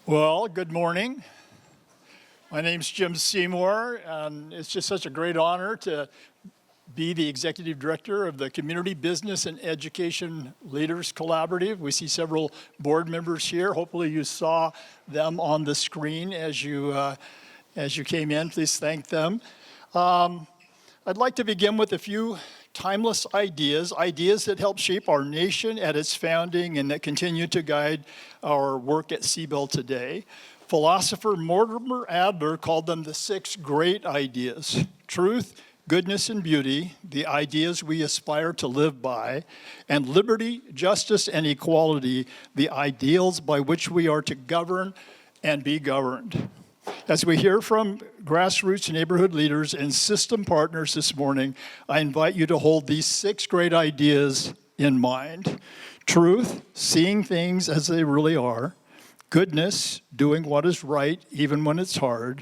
Well, good morning. My name's Jim Seymour, and it's just such a great honor to be the executive director of the Community Business and Education Leaders Collaborative. We see several board members here. Hopefully you saw them on the screen as you came in. Please thank them. I'd like to begin with a few timeless ideas that help shape our nation at its founding and that continue to guide our work at CBEL today. Philosopher Mortimer Adler called them the 6 great ideas: truth, goodness, and beauty, the ideas we aspire to live by, and liberty, justice, and equality, the ideals by which we are to govern and be governed. As we hear from grassroots neighborhood leaders and system partners this morning, I invite you to hold these 6 great ideas in mind. Truth, seeing things as they really are. Goodness, doing what is right even when it's hard.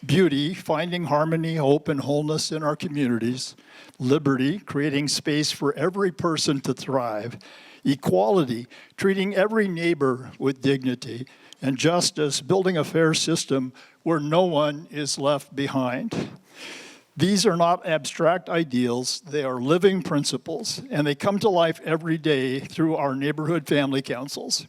Beauty, finding harmony, hope, and wholeness in our communities. Liberty, creating space for every person to thrive. Equality, treating every neighbor with dignity. And justice, building a fair system where no one is left behind. These are not abstract ideals, they are living principles, and they come to life every day through our neighborhood family councils.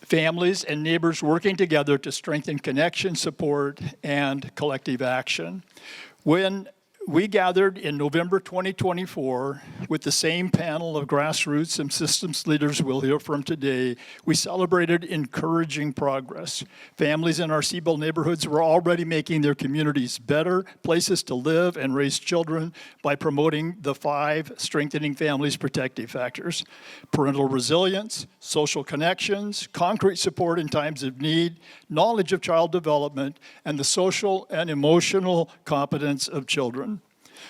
Families and neighbors working together to strengthen connection, support, and collective action. When we gathered in November 2024 with the same panel of grassroots and systems leaders we'll hear from today. We celebrated encouraging progress. Families in our CBEL neighborhoods were already making their communities better places to live and raise children by promoting the 5 strengthening families protective factors: parental resilience, social connections, concrete support in times of need, knowledge of child development, and the social and emotional competence of children.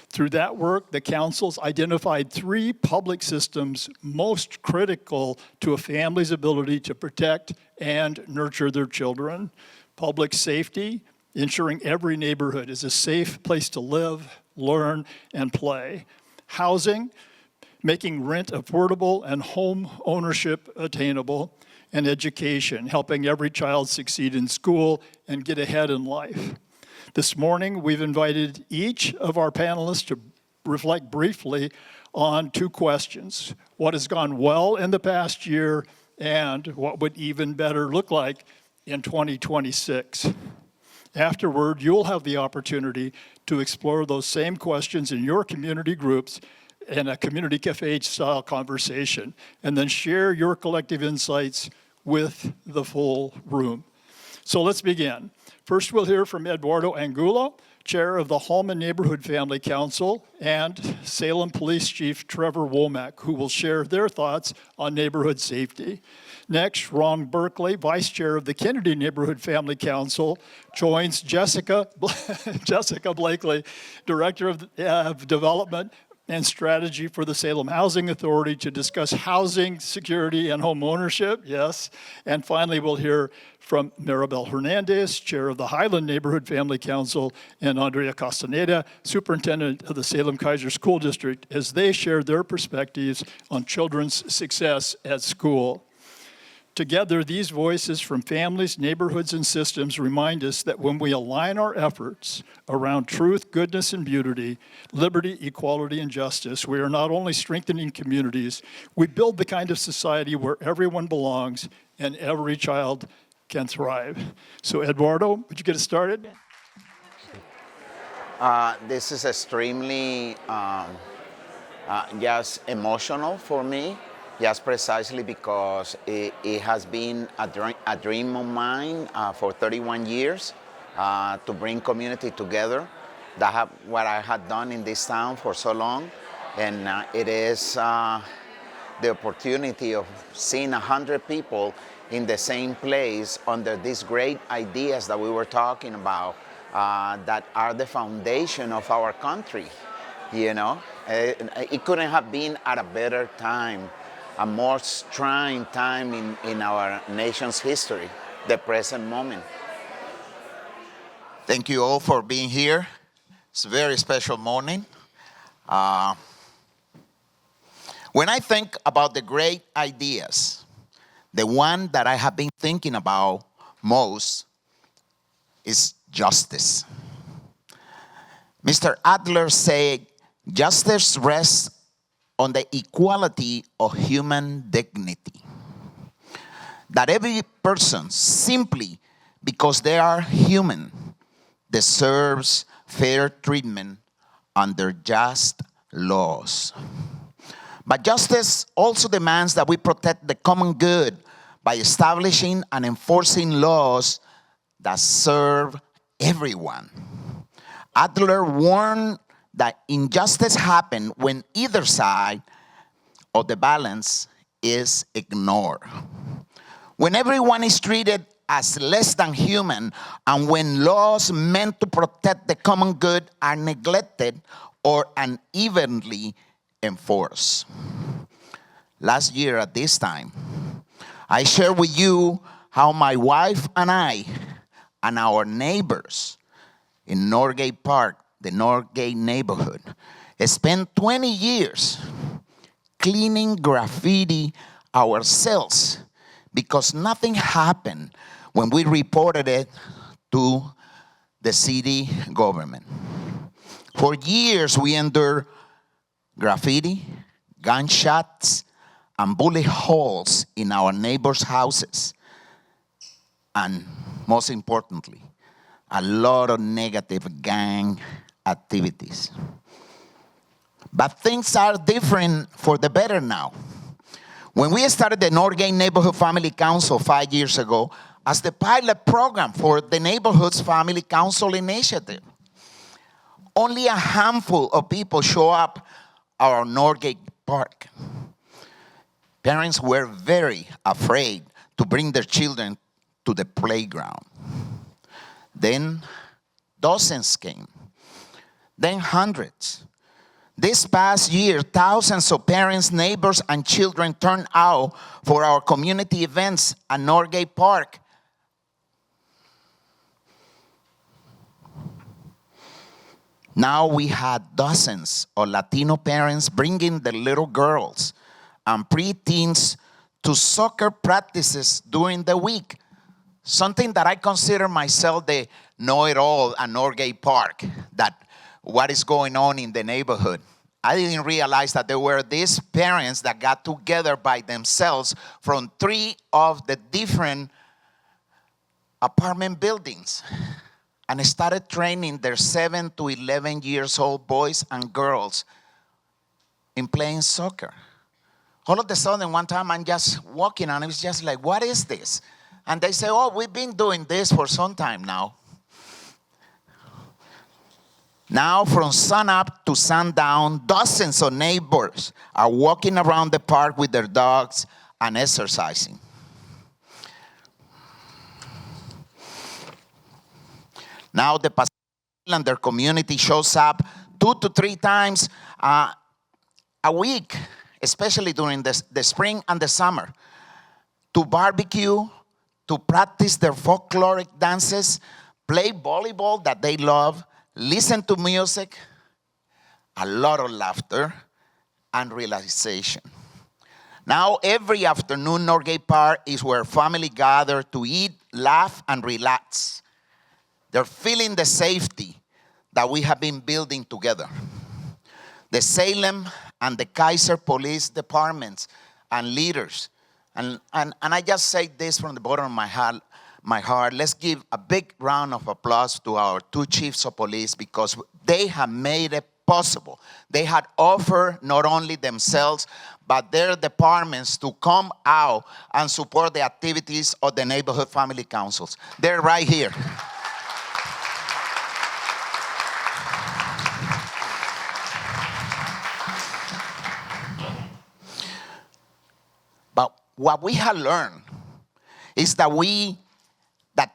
Through that work, the councils identified 3 public systems most critical to a family's ability to protect and nurture their children: public safety, ensuring every neighborhood is a safe place to live, learn, and play; housing, making rent affordable and home ownership attainable; and education, helping every child succeed in school and get ahead in life. This morning, we've invited each of our panelists to reflect briefly on 2 questions: what has gone well in the past year, and what would even better look like in 2026. Afterward, you'll have the opportunity to explore those same questions in your community groups in a community cafe-style conversation, and then share your collective insights with the full room. So let's begin. First, we'll hear from Eduardo Angulo, chair of the Hallman Neighborhood Family Council, and Salem Police Chief Trevor Womack, who will share their thoughts on neighborhood safety. Next, Ron Berkeley, vice chair of the Kennedy Neighborhood Family Council, joins Jessica Blakely, director of development and strategy for the Salem Housing Authority, to discuss housing, security, and home ownership. Yes. And finally, we'll hear from Maribel Hernandez, chair of the Highland Neighborhood Family Council, and Andrea Castaneda, superintendent of the Salem-Keizer School District, as they share their perspectives on children's success at school. Together, these voices from families, neighborhoods, and systems remind us that when we align our efforts around truth, goodness, and beauty, liberty, equality, and justice, we are not only strengthening communities, we build the kind of society where everyone belongs and every child can thrive. So, Eduardo, would you get us started? This is extremely just emotional for me. Just precisely because it has been a dream of mine for 31 years to bring community together. That's what I had done in this town for so long. And it is the opportunity of seeing 100 people in the same place under these great ideas that we were talking about that are the foundation of our country. You know, it couldn't have been at a better time, a more trying time in our nation's history, the present moment. Thank you all for being here. It's a very special morning. When I think about the great ideas, the one that I have been thinking about most is justice. Mr. Adler said, justice rests on the equality of human dignity. That every person, simply because they are human, deserves fair treatment under just laws. But justice also demands that we protect the common good by establishing and enforcing laws that serve everyone. Adler warned that injustice happens when either side of the balance is ignored. When everyone is treated as less than human, and when laws meant to protect the common good are neglected or unevenly enforced. Last year at this time, I shared with you how my wife and I and our neighbors in Norgate Park, the Norgate neighborhood, spent 20 years cleaning graffiti ourselves because nothing happened when we reported it to the city government. For years, we endured graffiti, gunshots, and bullet holes in our neighbors' houses. And most importantly, a lot of negative gang activities. But things are different for the better now. When we started the Norgate Neighborhood Family Council 5 years ago as the pilot program for the Neighborhoods Family Council Initiative, only a handful of people show up at our Norgate Park. Parents were very afraid to bring their children to the playground. Then dozens came, then hundreds. This past year, thousands of parents, neighbors, and children turned out for our community events at Norgate Park. Now we had dozens of Latino parents bringing their little girls and preteens to soccer practices during the week. Something that I consider myself the know-it-all at Norgate Park, that what is going on in the neighborhood. I didn't realize that there were these parents that got together by themselves from 3 of the different apartment buildings and started training their 7 to 11 years old boys and girls in playing soccer. All of a sudden, one time I'm just walking and it was just like, what is this? And they say, oh, we've been doing this for some time now. Now, from sunup to sundown, dozens of neighbors are walking around the park with their dogs and exercising. Now, the Pacific Islander community shows up 2 to 3 times a week, especially during the spring and the summer, to barbecue, to practice their folkloric dances, play volleyball that they love, listen to music, a lot of laughter, and realization. Now, every afternoon, Norgate Park is where family gather to eat, laugh, and relax. They're feeling the safety that we have been building together. The Salem and the Kaiser police departments and leaders. And I just say this from the bottom of my heart. Let's give a big round of applause to our 2 chiefs of police because they have made it possible. They had offered not only themselves, but their departments to come out and support the activities of the neighborhood family councils. They're right here. But what we have learned is that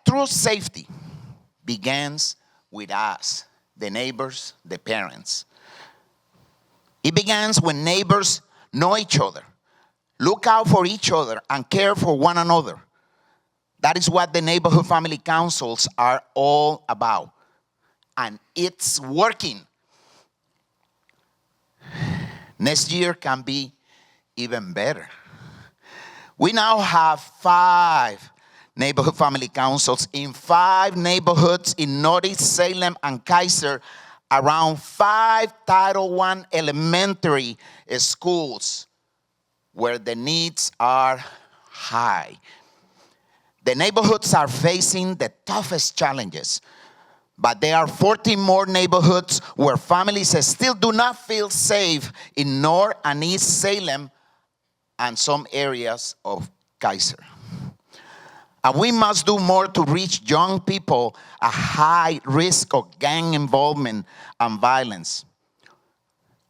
true safety begins with us, the neighbors, the parents. It begins when neighbors know each other, look out for each other, and care for one another. That is what the neighborhood family councils are all about. And it's working. Next year can be even better. We now have 5 neighborhood family councils in 5 neighborhoods in Northeast Salem and Kaiser, around 5 Title I elementary schools where the needs are high. The neighborhoods are facing the toughest challenges, but there are 14 more neighborhoods where families still do not feel safe in North and East Salem and some areas of Kaiser. And we must do more to reach young people at high risk of gang involvement and violence,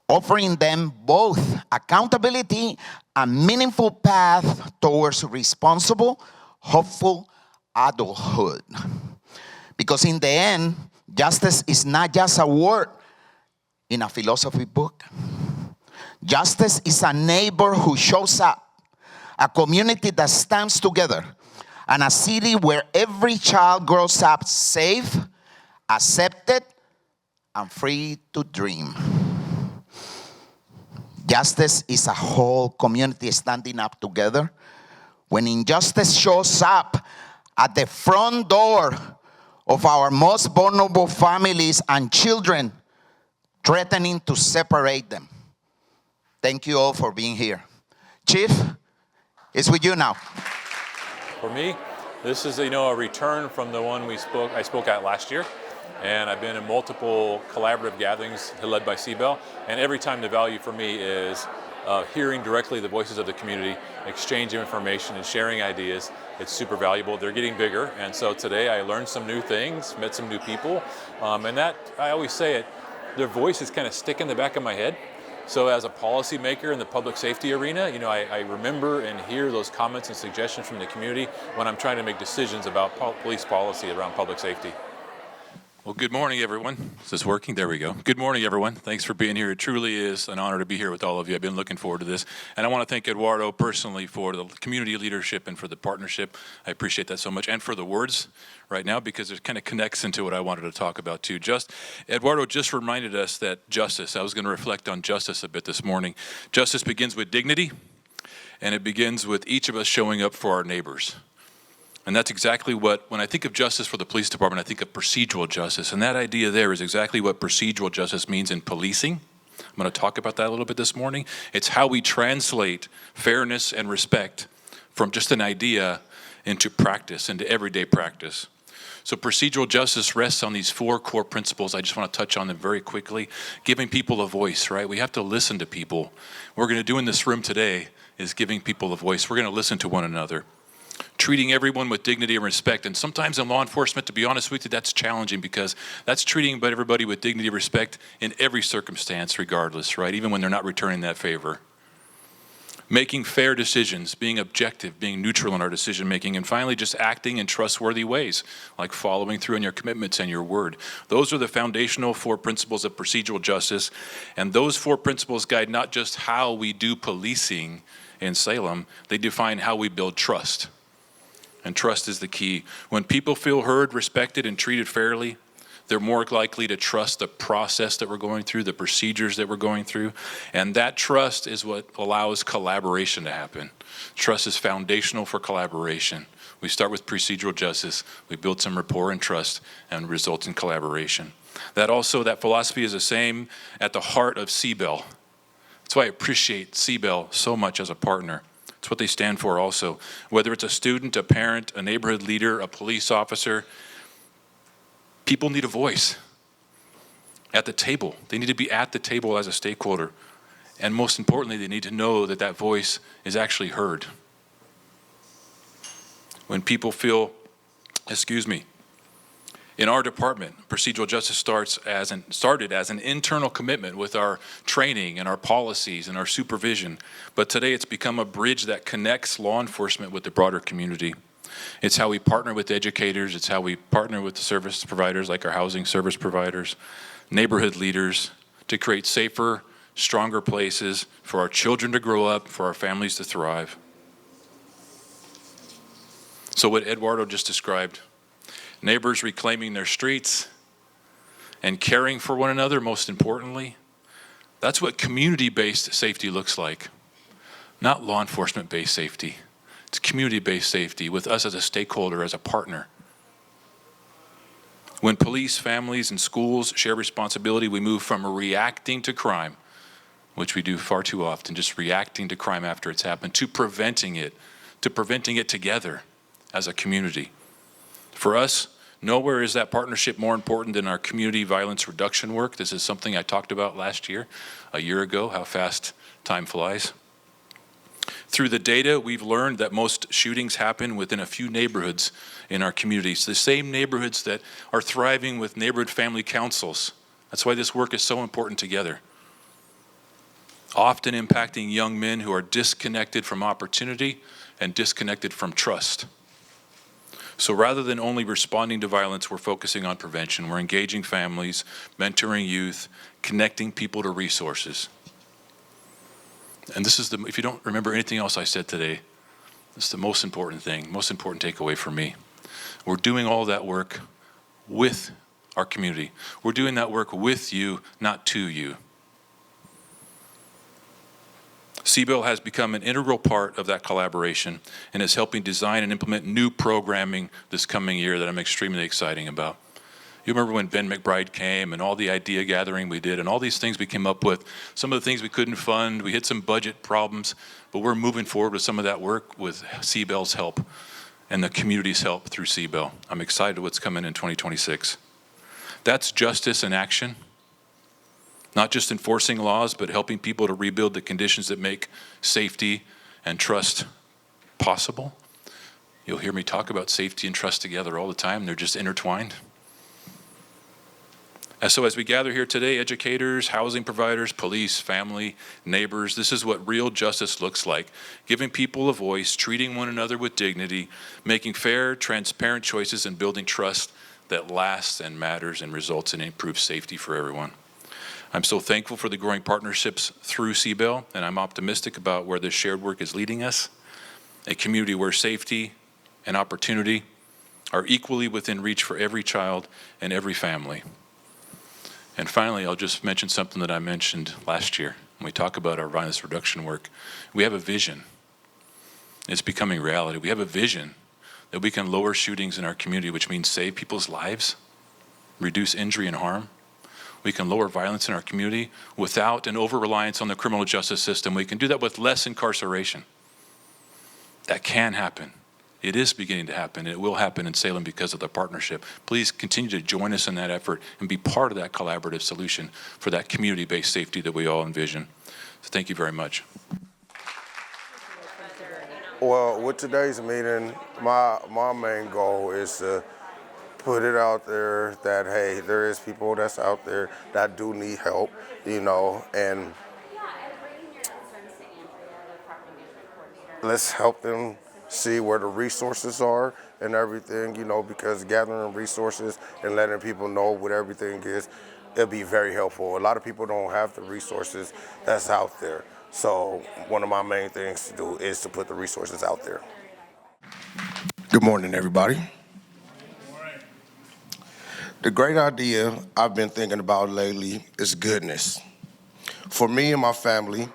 offering them both accountability and meaningful path towards responsible, hopeful adulthood. Because in the end, justice is not just a word in a philosophy book. Justice is a neighbor who shows up, a community that stands together, and a city where every child grows up safe, accepted, and free to dream. Justice is a whole community standing up together. When injustice shows up at the front door of our most vulnerable families and children, threatening to separate them. Thank you all for being here. Chief, it's with you now. For me, this is a return from the one I spoke at last year, and I've been in multiple collaborative gatherings led by CBEL, and every time the value for me is hearing directly the voices of the community, exchanging information and sharing ideas. It's super valuable. They're getting bigger, and so today I learned some new things, met some new people, and that, I always say it, their voice is kind of stuck in the back of my head. So as a policymaker in the public safety arena, I remember and hear those comments and suggestions from the community when I'm trying to make decisions about police policy around public safety. Well, good morning, everyone. Is this working? There we go. Good morning, everyone. Thanks for being here. It truly is an honor to be here with all of you. I've been looking forward to this. And I want to thank Eduardo personally for the community leadership and for the partnership. I appreciate that so much. And for the words right now, because it kind of connects into what I wanted to talk about too. Eduardo just reminded us that justice, I was going to reflect on justice a bit this morning. Justice begins with dignity, and it begins with each of us showing up for our neighbors. And that's exactly what, when I think of justice for the police department, I think of procedural justice. And that idea there is exactly what procedural justice means in policing. I'm going to talk about that a little bit this morning. It's how we translate fairness and respect from just an idea into practice, into everyday practice. So procedural justice rests on these 4 core principles. I just want to touch on them very quickly. Giving people a voice, right? We have to listen to people. What we're going to do in this room today is giving people a voice. We're going to listen to one another. Treating everyone with dignity and respect. And sometimes in law enforcement, to be honest with you, that's challenging because that's treating everybody with dignity and respect in every circumstance regardless, right? Even when they're not returning that favor. Making fair decisions, being objective, being neutral in our decision making, and finally just acting in trustworthy ways, like following through on your commitments and your word. Those are the foundational 4 principles of procedural justice, and those 4 principles guide not just how we do policing in Salem, they define how we build trust. And trust is the key. When people feel heard, respected, and treated fairly, they're more likely to trust the process that we're going through, the procedures that we're going through. And that trust is what allows collaboration to happen. Trust is foundational for collaboration. We start with procedural justice. We build some rapport and trust and results in collaboration. That philosophy is the same at the heart of CBEL. That's why I appreciate CBEL so much as a partner. It's what they stand for also. Whether it's a student, a parent, a neighborhood leader, a police officer, people need a voice at the table. They need to be at the table as a stakeholder. And most importantly, they need to know that that voice is actually heard. When people feel, in our department, procedural justice started as an internal commitment with our training and our policies and our supervision. But today it's become a bridge that connects law enforcement with the broader community. It's how we partner with educators. It's how we partner with the service providers like our housing service providers, neighborhood leaders, to create safer, stronger places for our children to grow up, for our families to thrive. So what Eduardo just described, neighbors reclaiming their streets and caring for one another, most importantly, that's what community-based safety looks like. not law enforcement-based safety. It's community-based safety with us as a stakeholder, as a partner. When police, families, and schools share responsibility, we move from reacting to crime, which we do far too often, just reacting to crime after it's happened, to preventing it together as a community. For us, nowhere is that partnership more important than our community violence reduction work. This is something I talked about last year, a year ago, how fast time flies. Through the data, we've learned that most shootings happen within a few neighborhoods in our communities, the same neighborhoods that are thriving with neighborhood family councils. That's why this work is so important together. Often impacting young men who are disconnected from opportunity and disconnected from trust. So rather than only responding to violence, we're focusing on prevention. We're engaging families, mentoring youth, connecting people to resources. And this is if you don't remember anything else I said today, this is the most important thing, most important takeaway for me. We're doing all that work with our community. We're doing that work with you, not to you. CBEL has become an integral part of that collaboration and is helping design and implement new programming this coming year that I'm extremely excited about. You remember when Ben McBride came and all the idea gathering we did and all these things we came up with, some of the things we couldn't fund, we hit some budget problems, but we're moving forward with some of that work with CBEL's help and the community's help through CBEL. I'm excited what's coming in 2026. That's justice in action. Not just enforcing laws, but helping people to rebuild the conditions that make safety and trust possible. You'll hear me talk about safety and trust together all the time. They're just intertwined. And so as we gather here today, educators, housing providers, police, family, neighbors, this is what real justice looks like. Giving people a voice, treating one another with dignity, making fair, transparent choices, and building trust that lasts and matters and results in improved safety for everyone. I'm so thankful for the growing partnerships through CBEL, and I'm optimistic about where this shared work is leading us. A community where safety and opportunity are equally within reach for every child and every family. And finally, I'll just mention something that I mentioned last year when we talk about our violence reduction work. We have a vision. It's becoming reality. We have a vision that we can lower shootings in our community, which means save people's lives, reduce injury and harm. We can lower violence in our community without an over-reliance on the criminal justice system. We can do that with less incarceration. That can happen. It is beginning to happen. It will happen in Salem because of the partnership. Please continue to join us in that effort and be part of that collaborative solution for that community-based safety that we all envision. So thank you very much. Well, with today's meeting, my main goal is to put it out there that, hey, there is people that's out there that do need help, and let's help them see where the resources are and everything, because gathering resources and letting people know what everything is, it'll be very helpful. A lot of people don't have the resources that's out there. So one of my main things to do is to put the resources out there. Good morning, everybody. The great idea I've been thinking about lately is goodness. For me and my family,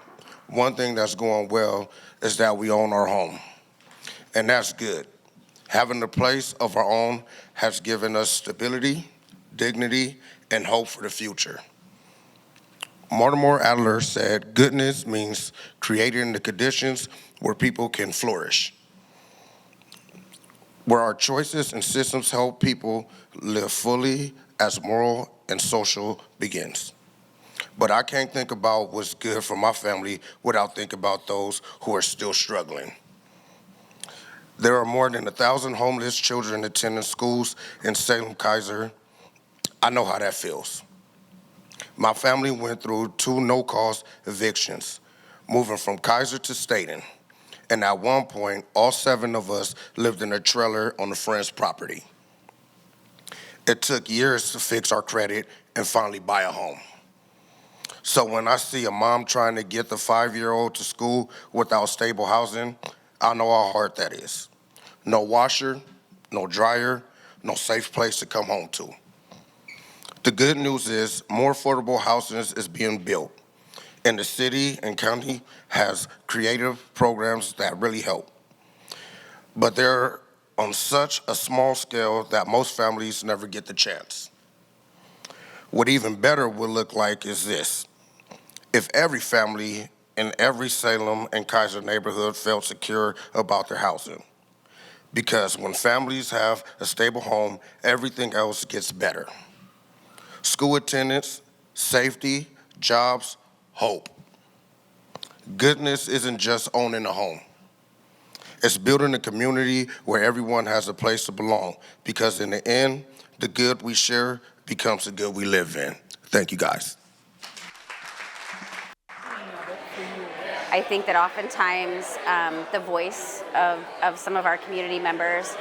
one thing that's going well is that we own our home, and that's good. Having a place of our own has given us stability, dignity, and hope for the future. Mortimer Adler said, goodness means creating the conditions where people can flourish, where our choices and systems help people live fully as moral and social begins. But I can't think about what's good for my family without thinking about those who are still struggling. There are more than 1,000 homeless children attending schools in Salem Kaiser. I know how that feels. My family went through 2 no-cause evictions, moving from Kaiser to Staten. And at one point, all 7 of us lived in a trailer on a friend's property. It took years to fix our credit and finally buy a home. So when I see a mom trying to get the 5-year-old to school without stable housing, I know how hard that is. No washer, no dryer, no safe place to come home to. The good news is more affordable housing is being built. And the city and county has creative programs that really help. But they're on such a small scale that most families never get the chance. What even better would look like is this. If every family in every Salem and Kaiser neighborhood felt secure about their housing. Because when families have a stable home, everything else gets better. School attendance, safety, jobs, hope. Goodness isn't just owning a home. It's building a community where everyone has a place to belong, because in the end, the good we share becomes the good we live in. Thank you, guys. I think that oftentimes the voice of some of our community members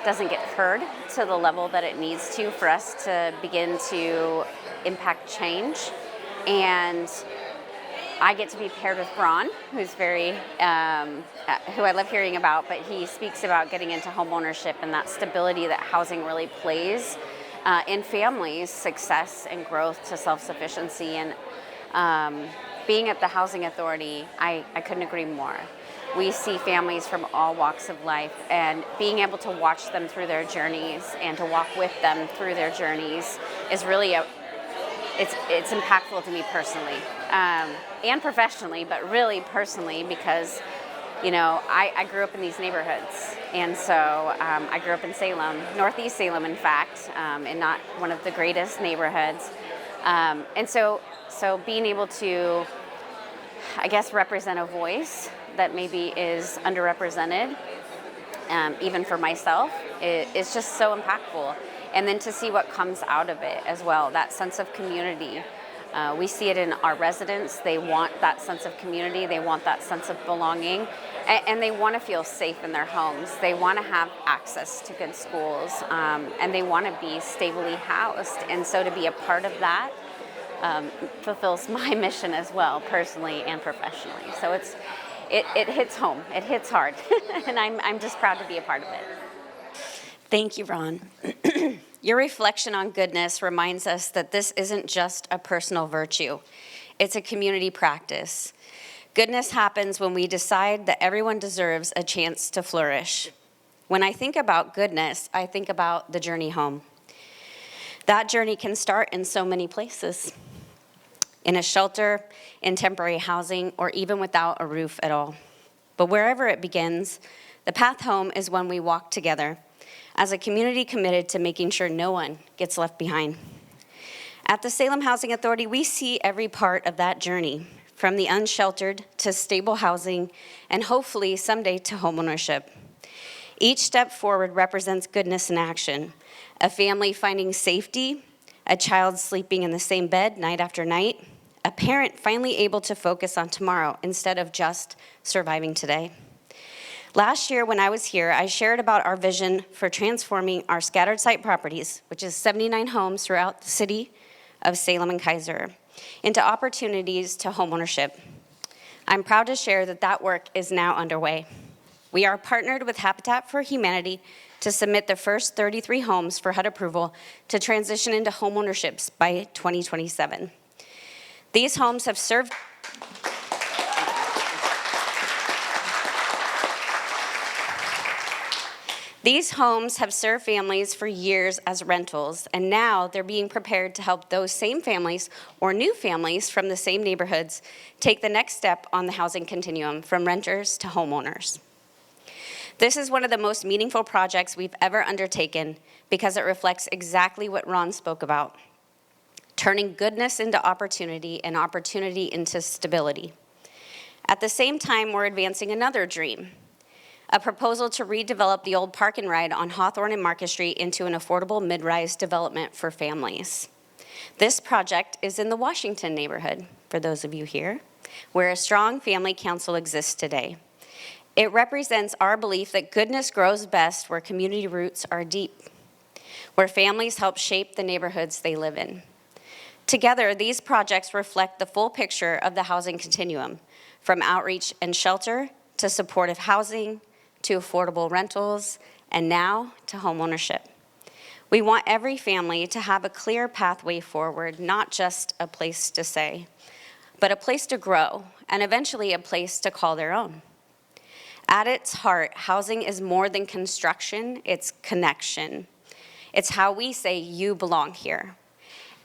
doesn't get heard to the level that it needs to for us to begin to impact change. And I get to be paired with Ron, who's who I love hearing about, but he speaks about getting into home ownership and that stability that housing really plays in families' success and growth to self-sufficiency. And being at the Housing Authority, I couldn't agree more. We see families from all walks of life, and being able to watch them through their journeys and to walk with them through their journeys is really it's impactful to me personally and professionally, but really personally because, you know, I grew up in these neighborhoods, and so I grew up in Salem, Northeast Salem, in fact, and not one of the greatest neighborhoods, and so being able to, I guess, represent a voice that maybe is underrepresented, even for myself, is just so impactful. And then to see what comes out of it as well, that sense of community. We see it in our residents. They want that sense of community. They want that sense of belonging. And they want to feel safe in their homes. They want to have access to good schools. And they want to be stably housed. And so to be a part of that fulfills my mission as well, personally and professionally. So it hits home. It hits hard. And I'm just proud to be a part of it. Thank you, Ron. Your reflection on goodness reminds us that this isn't just a personal virtue. It's a community practice. Goodness happens when we decide that everyone deserves a chance to flourish. When I think about goodness, I think about the journey home. That journey can start in so many places. In a shelter, in temporary housing, or even without a roof at all. But wherever it begins, the path home is one we walk together as a community committed to making sure no one gets left behind. At the Salem Housing Authority, we see every part of that journey, from the unsheltered to stable housing, and hopefully someday to homeownership. Each step forward represents goodness in action, a family finding safety, a child sleeping in the same bed night after night, a parent finally able to focus on tomorrow instead of just surviving today. Last year when I was here, I shared about our vision for transforming our scattered site properties, which is 79 homes throughout the city of Salem and Kaiser, into opportunities to homeownership. I'm proud to share that that work is now underway. We are partnered with Habitat for Humanity to submit the first 33 homes for HUD approval to transition into homeownerships by 2027. These homes have served families for years as rentals, and now they're being prepared to help those same families or new families from the same neighborhoods take the next step on the housing continuum from renters to homeowners. This is one of the most meaningful projects we've ever undertaken because it reflects exactly what Ron spoke about, turning goodness into opportunity and opportunity into stability. At the same time, we're advancing another dream, a proposal to redevelop the old Park and Ride on Hawthorne and Market Street into an affordable mid-rise development for families. This project is in the Washington neighborhood, for those of you here, where a strong family council exists today. It represents our belief that goodness grows best where community roots are deep, where families help shape the neighborhoods they live in. Together, these projects reflect the full picture of the housing continuum, from outreach and shelter to supportive housing, to affordable rentals, and now to homeownership. We want every family to have a clear pathway forward, not just a place to stay, but a place to grow and eventually a place to call their own. At its heart, housing is more than construction, it's connection. It's how we say, you belong here.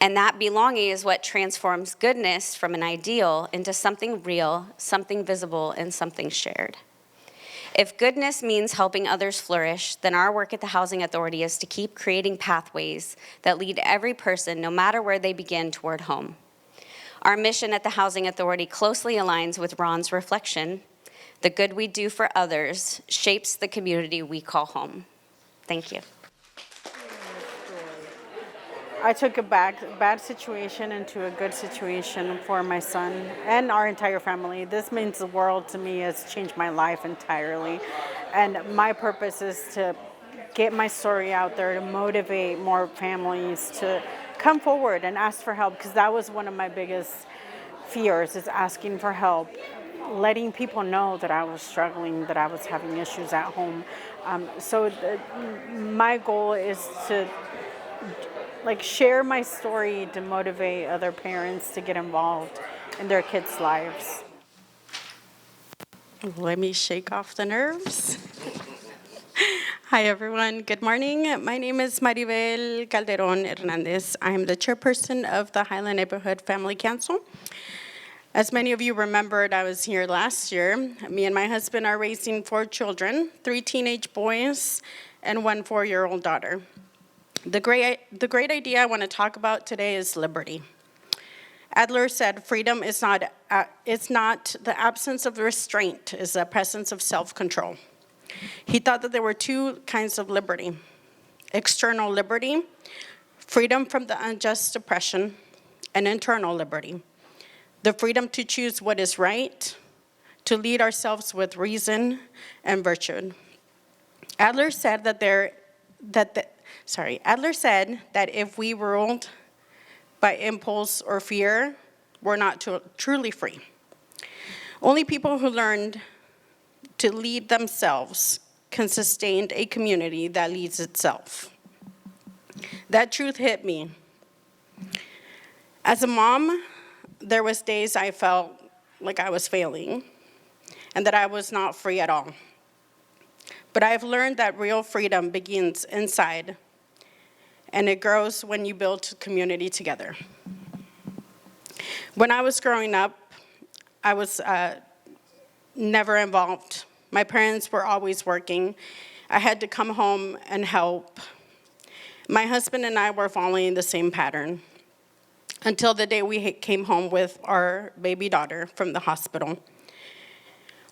And that belonging is what transforms goodness from an ideal into something real, something visible, and something shared. If goodness means helping others flourish, then our work at the Housing Authority is to keep creating pathways that lead every person, no matter where they begin, toward home. Our mission at the Housing Authority closely aligns with Ron's reflection. The good we do for others shapes the community we call home. Thank you. I took a bad situation into a good situation for my son and our entire family. This means the world to me. Has changed my life entirely. And my purpose is to get my story out there to motivate more families to come forward and ask for help, because that was one of my biggest fears, is asking for help, letting people know that I was struggling, that I was having issues at home. My goal is to share my story to motivate other parents to get involved in their kids' lives. Let me shake off the nerves. Hi, everyone. Good morning. My name is Maribel Calderon Hernandez. I am the chairperson of the Highland Neighborhood Family Council. As many of you remembered, I was here last year. Me and my husband are raising 4 children, 3 teenage boys, and 1 4-year-old daughter. The great idea I want to talk about today is liberty. Adler said, freedom is not the absence of restraint, it's the presence of self-control. He thought that there were 2 kinds of liberty: external liberty, freedom from the unjust oppression, and internal liberty, the freedom to choose what is right, to lead ourselves with reason and virtue. Adler said that if we ruled by impulse or fear, we're not truly free. Only people who learned to lead themselves can sustain a community that leads itself. That truth hit me. As a mom, there was days I felt like I was failing and that I was not free at all. But I've learned that real freedom begins inside, and it grows when you build community together. When I was growing up, I was never involved. My parents were always working. I had to come home and help. My husband and I were following the same pattern until the day we came home with our baby daughter from the hospital.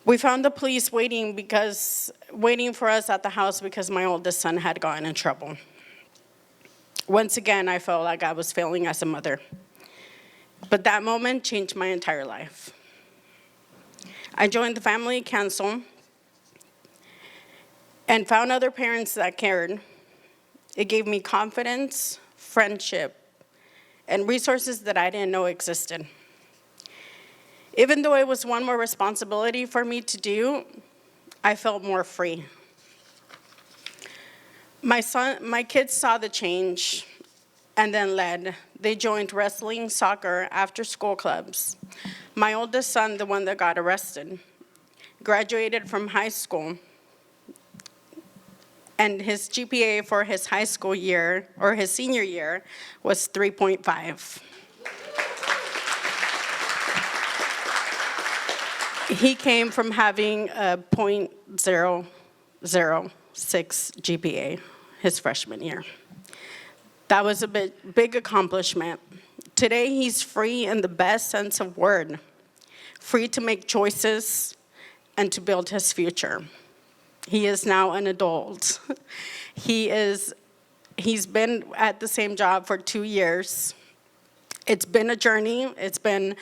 We found the police waiting for us at the house because my oldest son had gotten in trouble. Once again, I felt like I was failing as a mother. But that moment changed my entire life. I joined the family council and found other parents that cared. It gave me confidence, friendship, and resources that I didn't know existed. Even though it was one more responsibility for me to do, I felt more free. My kids saw the change and then led. They joined wrestling, soccer, after-school clubs. My oldest son, the one that got arrested, graduated from high school, and his GPA for his high school year, or his senior year, was 3.5. He came from having a .006 GPA his freshman year. That was a big accomplishment. Today, he's free in the best sense of word, free to make choices and to build his future. He is now an adult. He's been at the same job for 2 years. It's been a journey. It's been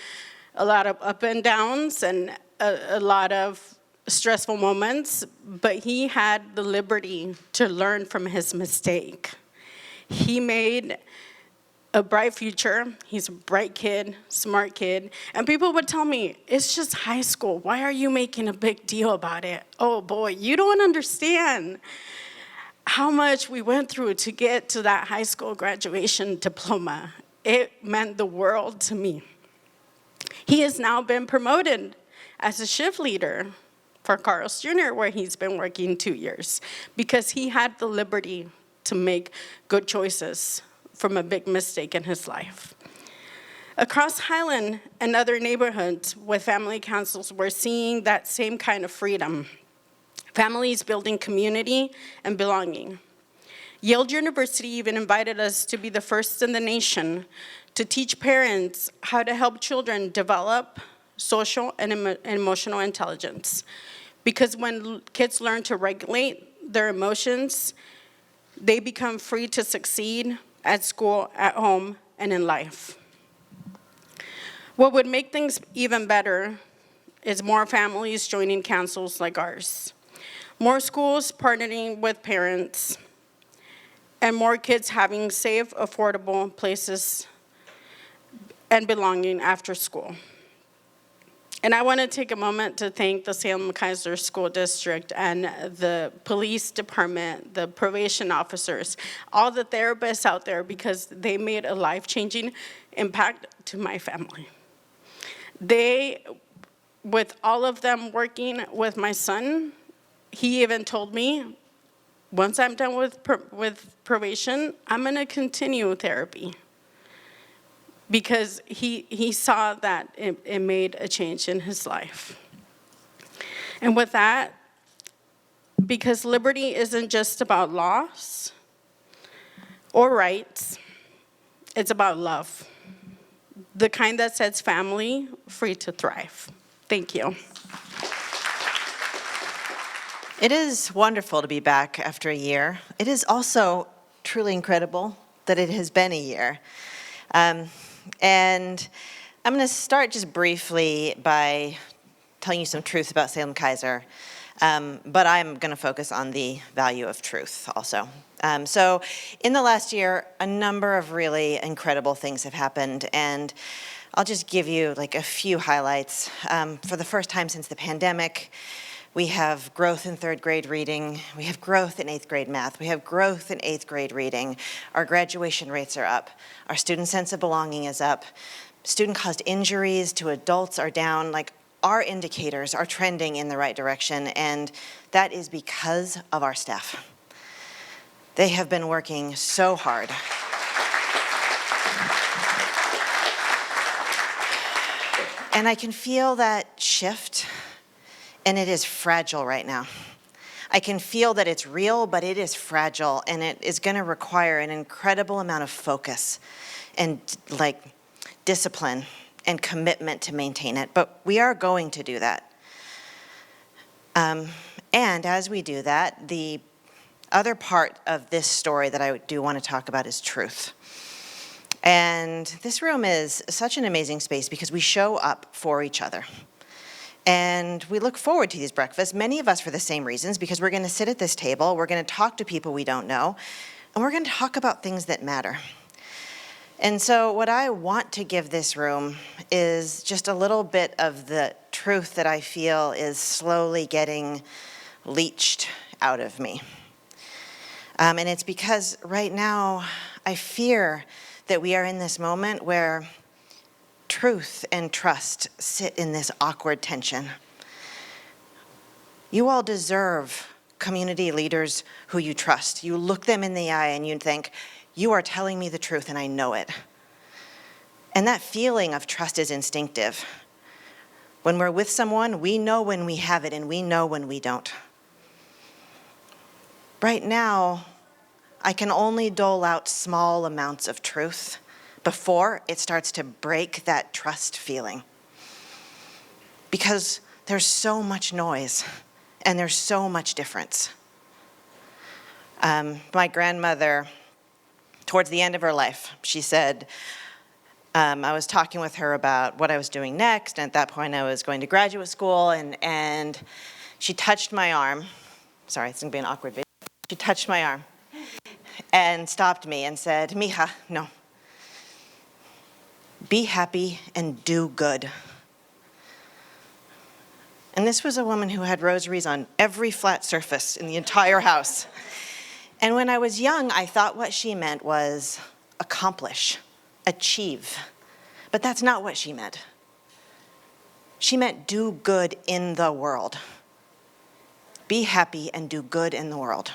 a lot of up and downs and a lot of stressful moments, but he had the liberty to learn from his mistake. He made a bright future. He's a bright kid, smart kid. And people would tell me, it's just high school. Why are you making a big deal about it? Oh boy, you don't understand how much we went through to get to that high school graduation diploma. It meant the world to me. He has now been promoted as a shift leader for Carl's Jr., where he's been working 2 years, because he had the liberty to make good choices from a big mistake in his life. Across Highland and other neighborhoods with family councils, we're seeing that same kind of freedom. Families building community and belonging. Yale University even invited us to be the first in the nation to teach parents how to help children develop social and emotional intelligence. Because when kids learn to regulate their emotions, they become free to succeed at school, at home, and in life. What would make things even better is more families joining councils like ours, more schools partnering with parents, and more kids having safe, affordable places and belonging after school. And I want to take a moment to thank the Salem-Keizer School District and the police department, the probation officers, all the therapists out there, because they made a life-changing impact to my family. They, with all of them working with my son, he even told me, once I'm done with probation, I'm going to continue therapy. Because he saw that it made a change in his life. And with that, because liberty isn't just about laws or rights, it's about love. The kind that sets family free to thrive. Thank you. It is wonderful to be back after a year. It is also truly incredible that it has been a year. And I'm going to start just briefly by telling you some truth about Salem-Keizer, but I'm going to focus on the value of truth also. So in the last year, a number of really incredible things have happened, and I'll just give you like a few highlights. For the first time since the pandemic, we have growth in third grade reading. We have growth in eighth grade math. We have growth in eighth grade reading. Our graduation rates are up. Our student sense of belonging is up. Student-caused injuries to adults are down. Like, our indicators are trending in the right direction, and that is because of our staff. They have been working so hard. And I can feel that shift. And it is fragile right now. I can feel that it's real, but it is fragile, and it is going to require an incredible amount of focus and like discipline and commitment to maintain it. But we are going to do that. And as we do that, the other part of this story that I do want to talk about is truth. And this room is such an amazing space because we show up for each other. And we look forward to these breakfasts, many of us for the same reasons, because we're going to sit at this table, we're going to talk to people we don't know, and we're going to talk about things that matter. And so what I want to give this room is just a little bit of the truth that I feel is slowly getting leached out of me. And it's because right now I fear that we are in this moment where truth and trust sit in this awkward tension. You all deserve community leaders who you trust. You look them in the eye and you think, you are telling me the truth and I know it. And that feeling of trust is instinctive. When we're with someone, we know when we have it and we know when we don't. Right now, I can only dole out small amounts of truth before it starts to break that trust feeling. Because there's so much noise and there's so much difference. My grandmother, towards the end of her life, she said, I was talking with her about what I was doing next, and at that point I was going to graduate school, and she touched my arm. Sorry, it's gonna be an awkward video. She touched my arm and stopped me and said, Mija, no. Be happy and do good. And this was a woman who had rosaries on every flat surface in the entire house. And when I was young, I thought what she meant was accomplish, achieve. But that's not what she meant. She meant do good in the world. Be happy and do good in the world.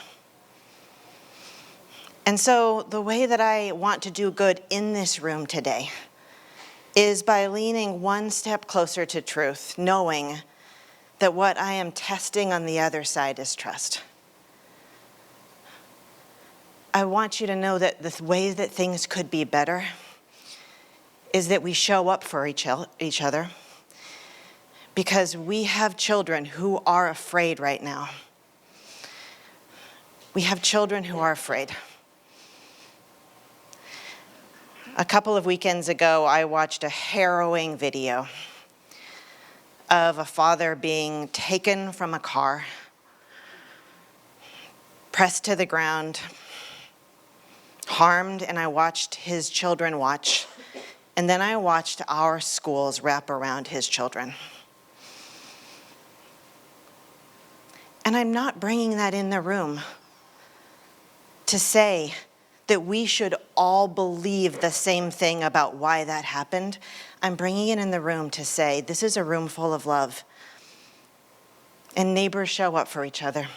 And so the way that I want to do good in this room today is by leaning one step closer to truth, knowing that what I am testing on the other side is trust. I want you to know that the way that things could be better is that we show up for each other, because we have children who are afraid right now. We have children who are afraid. A couple of weekends ago, I watched a harrowing video of a father being taken from a car, pressed to the ground, harmed, and I watched his children watch. And then I watched our schools wrap around his children. And I'm not bringing that in the room to say that we should all believe the same thing about why that happened. I'm bringing it in the room to say this is a room full of love. And neighbors show up for each other.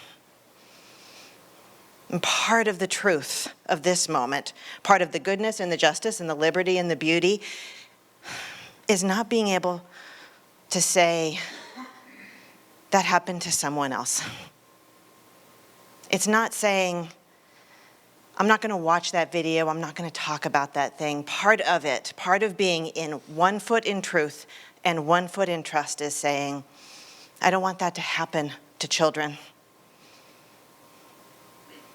And part of the truth of this moment, part of the goodness and the justice and the liberty and the beauty, is not being able to say that happened to someone else. It's not saying, I'm not going to watch that video, I'm not going to talk about that thing. Part of it, part of being in 1 foot in truth and 1 foot in trust is saying, I don't want that to happen to children.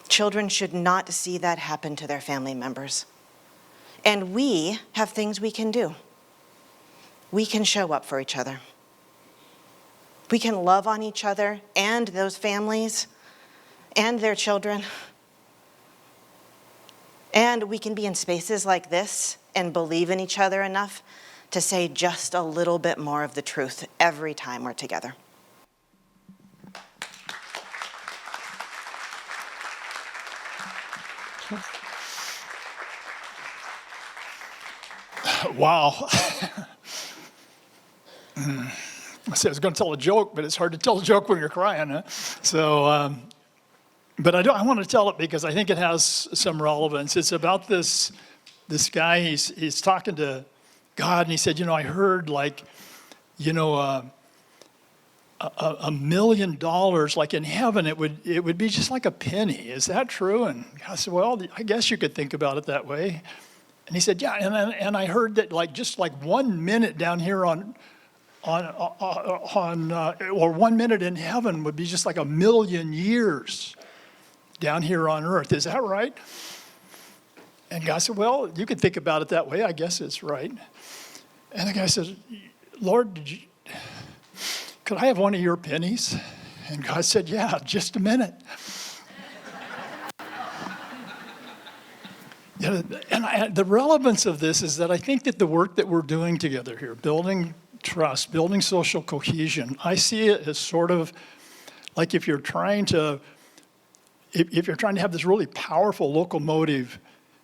Children should not see that happen to their family members. And we have things we can do. We can show up for each other. We can love on each other and those families and their children. And we can be in spaces like this and believe in each other enough to say just a little bit more of the truth every time we're together. Wow. I said I was going to tell a joke, but it's hard to tell a joke when you're crying, huh? So, but I want to tell it because I think it has some relevance. It's about this guy, he's talking to God, and he said, I heard like, $1 million, like in heaven, it would be just like a penny. Is that true? And I said, well, I guess you could think about it that way. And he said, yeah, and I heard that just 1 minute down here or 1 minute in heaven would be just like 1,000,000 years down here on earth. Is that right? And God said, well, you could think about it that way. I guess it's right. And the guy says, Lord, could I have one of your pennies? And God said, yeah, just a minute. And the relevance of this is that I think that the work that we're doing together here, building trust, building social cohesion, I see it as sort of like if you're trying to have this really powerful locomotive,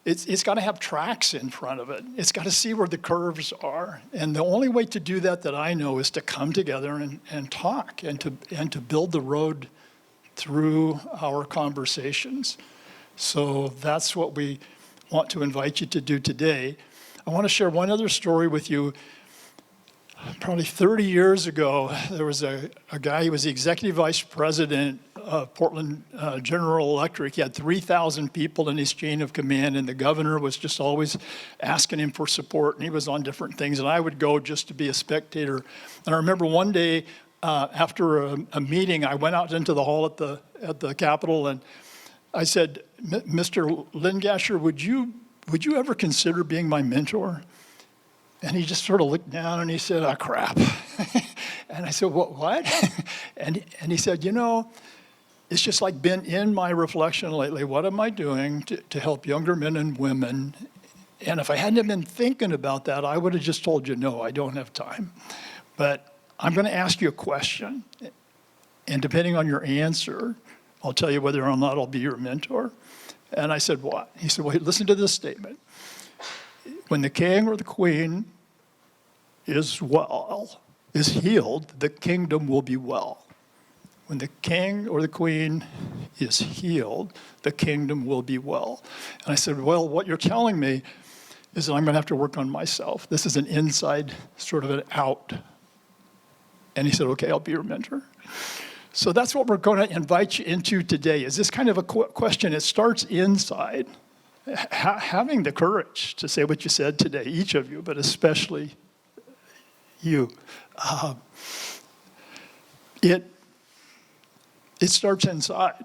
it's got to have tracks in front of it. It's got to see where the curves are. And the only way to do that I know is to come together and talk and to build the road through our conversations. So that's what we want to invite you to do today. I want to share one other story with you. Probably 30 years ago, there was a guy, he was the executive vice president of Portland General Electric. He had 3,000 people in his chain of command, and the governor was just always asking him for support, and he was on different things, and I would go just to be a spectator. And I remember one day after a meeting, I went out into the hall at the Capitol, and I said, Mr. Lingasher, would you ever consider being my mentor? And he just sort of looked down and he said, oh, crap. And I said, what? And he said, it's just like been in my reflection lately. What am I doing to help younger men and women? And if I hadn't been thinking about that, I would have just told you, no, I don't have time. But I'm going to ask you a question. And depending on your answer, I'll tell you whether or not I'll be your mentor. And I said, what? He said, well, listen to this statement. When the king or the queen is well, is healed, the kingdom will be well. When the king or the queen is healed, the kingdom will be well. And I said, well, what you're telling me is that I'm going to have to work on myself. This is an inside, sort of an out. And he said, okay, I'll be your mentor. So that's what we're going to invite you into today, is this kind of a question. It starts inside. Having the courage to say what you said today, each of you, but especially you. It starts inside.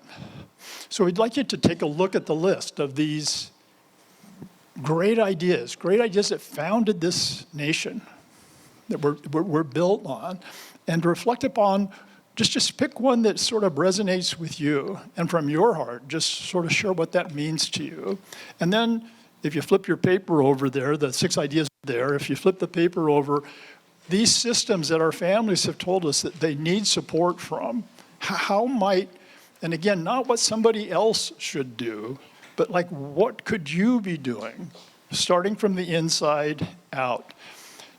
So we'd like you to take a look at the list of these great ideas that founded this nation, that we're built on, and reflect upon, just pick one that sort of resonates with you, and from your heart, just sort of share what that means to you. And then if you flip your paper over there, the 6 ideas there, if you flip the paper over, these systems that our families have told us that they need support from, how might, and again, not what somebody else should do, but like what could you be doing, starting from the inside out.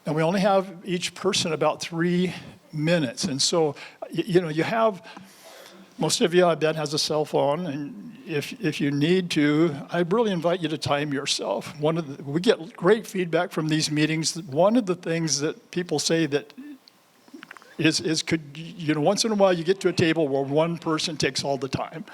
And we only have each person about 3 minutes. And so, you have, most of you, I bet, has a cell phone, and if you need to, I really invite you to time yourself. We get great feedback from these meetings. One of the things that people say that once in a while you get to a table where one person takes all the time.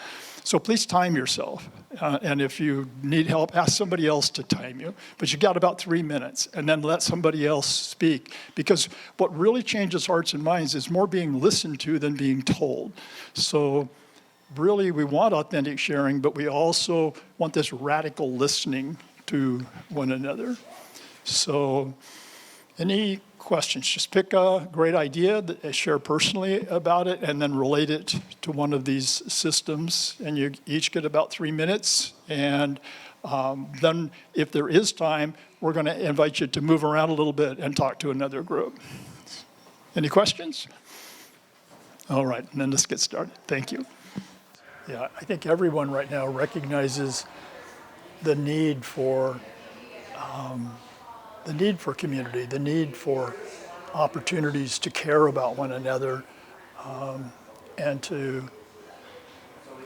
So please time yourself. And if you need help, ask somebody else to time you. But you got about 3 minutes, and then let somebody else speak. Because what really changes hearts and minds is more being listened to than being told. So really, we want authentic sharing, but we also want this radical listening to one another. So any questions? Just pick a great idea, share personally about it, and then relate it to one of these systems. And you each get about 3 minutes. And then if there is time, we're going to invite you to move around a little bit and talk to another group. Any questions? All right, and then let's get started. Thank you. Yeah, I think everyone right now recognizes the need for community, the need for opportunities to care about one another, and to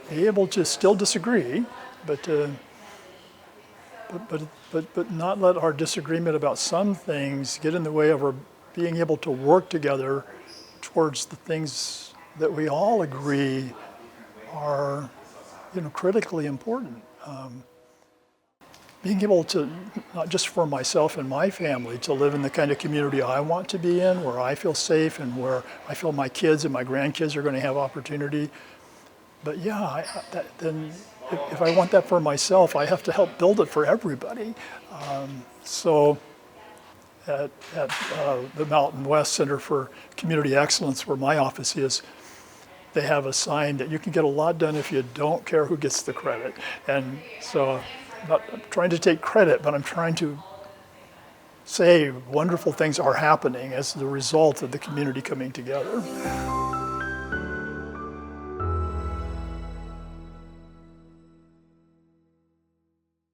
be able to still disagree, but not let our disagreement about some things get in the way of our being able to work together towards the things that we all agree are, critically important. Being able to, not just for myself and my family, to live in the kind of community I want to be in, where I feel safe and where I feel my kids and my grandkids are going to have opportunity. But yeah, then if I want that for myself, I have to help build it for everybody. So at the Mountain West Center for Community Excellence, where my office is, they have a sign that you can get a lot done if you don't care who gets the credit. And so I'm not trying to take credit, but I'm trying to say wonderful things are happening as the result of the community coming together.